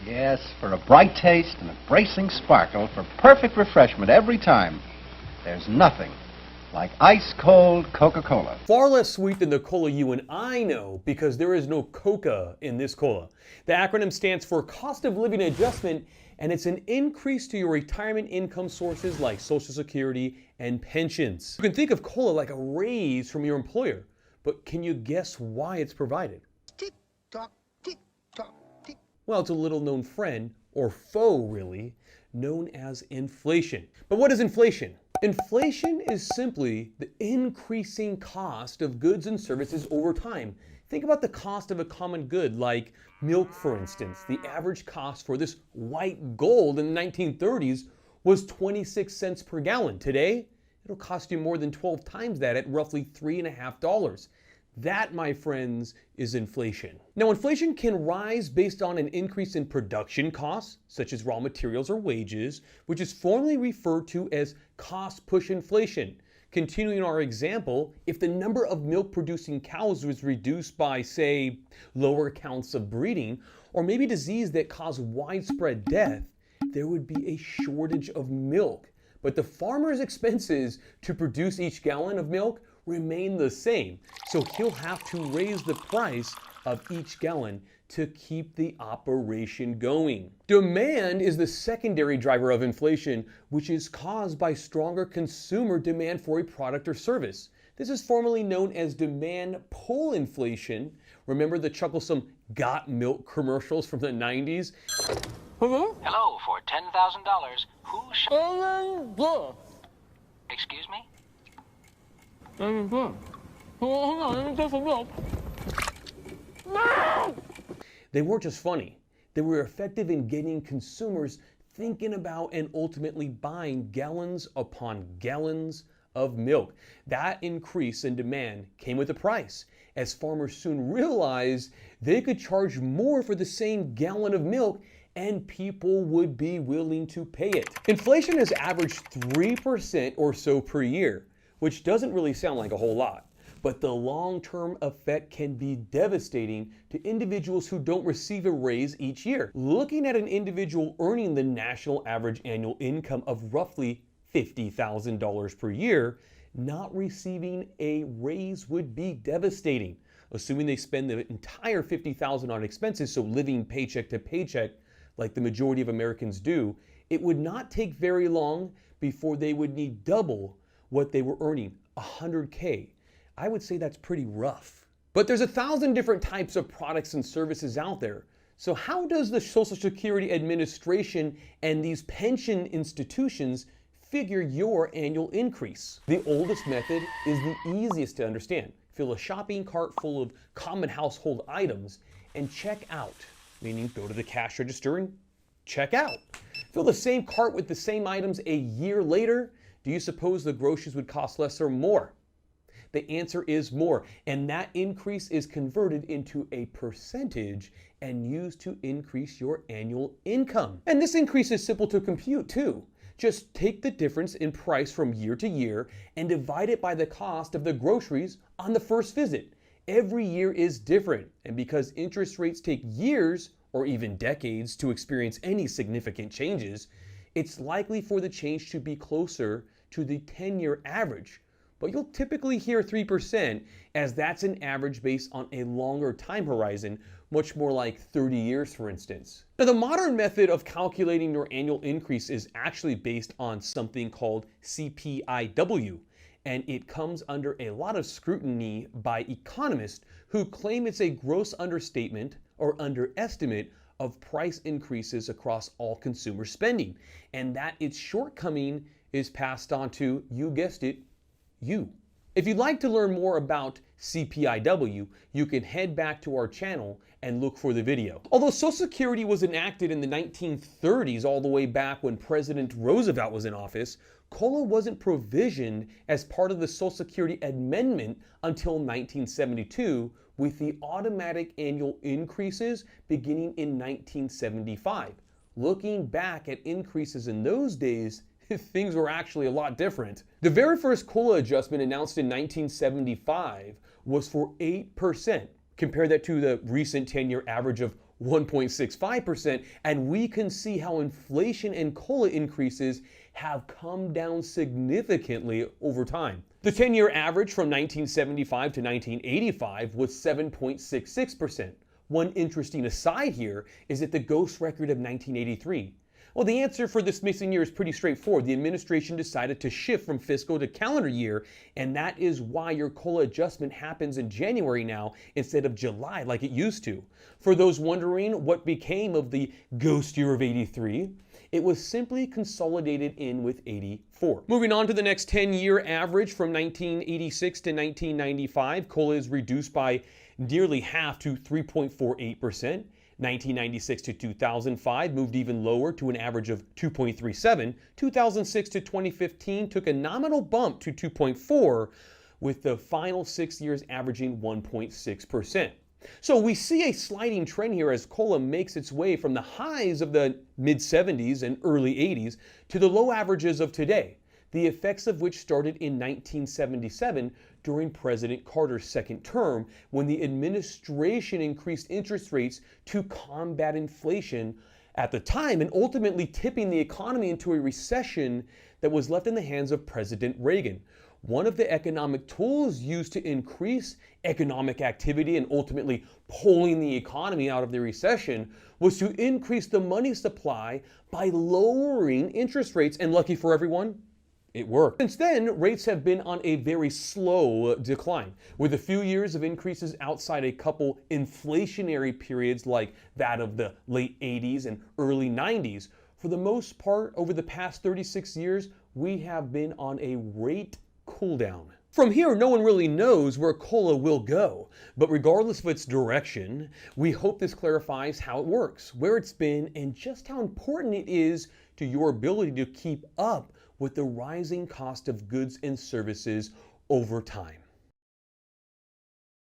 Yes, for a bright taste and a bracing sparkle, for perfect refreshment every time. There's nothing like ice-cold Coca-Cola. Far less sweet than the cola you and I know, because there is no coca in this cola. The acronym stands for Cost of Living Adjustment, and it's an increase to your retirement income sources like Social Security and pensions. You can think of cola like a raise from your employer, but can you guess why it's provided? Tick-tock, tick-tock, tick. Well, it's a little-known friend, or foe really, known as inflation. But what is inflation? Inflation is simply the increasing cost of goods and services over time. Think about the cost of a common good like milk, for instance. The average cost for this white gold in the 1930s was 26 cents per gallon. Today, it'll cost you more than 12 times that at roughly $3.50. That, my friends, is inflation. Now, inflation can rise based on an increase in production costs, such as raw materials or wages, which is formally referred to as cost-push inflation. Continuing our example, if the number of milk-producing cows was reduced by, say, lower counts of breeding, or maybe disease that caused widespread death, there would be a shortage of milk. But the farmer's expenses to produce each gallon of milk remain the same, so he'll have to raise the price of each gallon to keep the operation going. Demand is the secondary driver of inflation, which is caused by stronger consumer demand for a product or service. This is formerly known as demand pull inflation. Remember the chucklesome Got Milk commercials from the 90s? Hello, for $10,000. Excuse me? They weren't just funny. They were effective in getting consumers thinking about and ultimately buying gallons upon gallons of milk. That increase in demand came with a price, as farmers soon realized they could charge more for the same gallon of milk and people would be willing to pay it. Inflation has averaged 3% or so per year, which doesn't really sound like a whole lot, but the long-term effect can be devastating to individuals who don't receive a raise each year. Looking at an individual earning the national average annual income of roughly $50,000 per year, not receiving a raise would be devastating. Assuming they spend the entire $50,000 on expenses, so living paycheck to paycheck like the majority of Americans do, it would not take very long before they would need double what they were earning, $100K. I would say that's pretty rough. But there's 1,000 different types of products and services out there. So how does the Social Security Administration and these pension institutions figure your annual increase? The oldest method is the easiest to understand. Fill a shopping cart full of common household items and check out, meaning go to the cash register and check out. Fill the same cart with the same items a year later. Do you suppose the groceries would cost less or more? The answer is more, and that increase is converted into a percentage and used to increase your annual income. And this increase is simple to compute too. Just take the difference in price from year to year and divide it by the cost of the groceries on the first visit. Every year is different, and because interest rates take years or even decades to experience any significant changes, it's likely for the change to be closer to the 10-year average. But you'll typically hear 3%, as that's an average based on a longer time horizon, much more like 30 years, for instance. Now, the modern method of calculating your annual increase is actually based on something called CPIW, and it comes under a lot of scrutiny by economists who claim it's a gross understatement or underestimate of price increases across all consumer spending, and that its shortcoming is passed on to, you guessed it, you. If you'd like to learn more about CPIW, you can head back to our channel and look for the video. Although Social Security was enacted in the 1930s, all the way back when President Roosevelt was in office, COLA wasn't provisioned as part of the Social Security Amendment until 1972, with the automatic annual increases beginning in 1975. Looking back at increases in those days, things were actually a lot different. The very first COLA adjustment announced in 1975 was for 8%. Compare that to the recent 10-year average of 1.65%, and we can see how inflation and cola increases have come down significantly over time. The 10-year average from 1975 to 1985 was 7.66%. One interesting aside here is that the ghost record of 1983. Well, the answer for this missing year is pretty straightforward. The administration decided to shift from fiscal to calendar year, and that is why your COLA adjustment happens in January now instead of July like it used to. For those wondering what became of the ghost year of 83, it was simply consolidated in with 84. Moving on to the next 10-year average from 1986 to 1995, COLA is reduced by nearly half to 3.48%. 1996 to 2005 moved even lower to an average of 2.37. 2006 to 2015 took a nominal bump to 2.4, with the final 6 years averaging 1.6%. So we see a sliding trend here as COLA makes its way from the highs of the mid-70s and early 80s to the low averages of today, the effects of which started in 1977 during President Carter's second term, when the administration increased interest rates to combat inflation at the time, and ultimately tipping the economy into a recession that was left in the hands of President Reagan. One of the economic tools used to increase economic activity and ultimately pulling the economy out of the recession was to increase the money supply by lowering interest rates, and lucky for everyone, it worked. Since then, rates have been on a very slow decline, with a few years of increases outside a couple inflationary periods like that of the late 80s and early 90s. For the most part, over the past 36 years, we have been on a rate cool down. From here, no one really knows where COLA will go, but regardless of its direction, we hope this clarifies how it works, where it's been, and just how important it is to your ability to keep up with the rising cost of goods and services over time.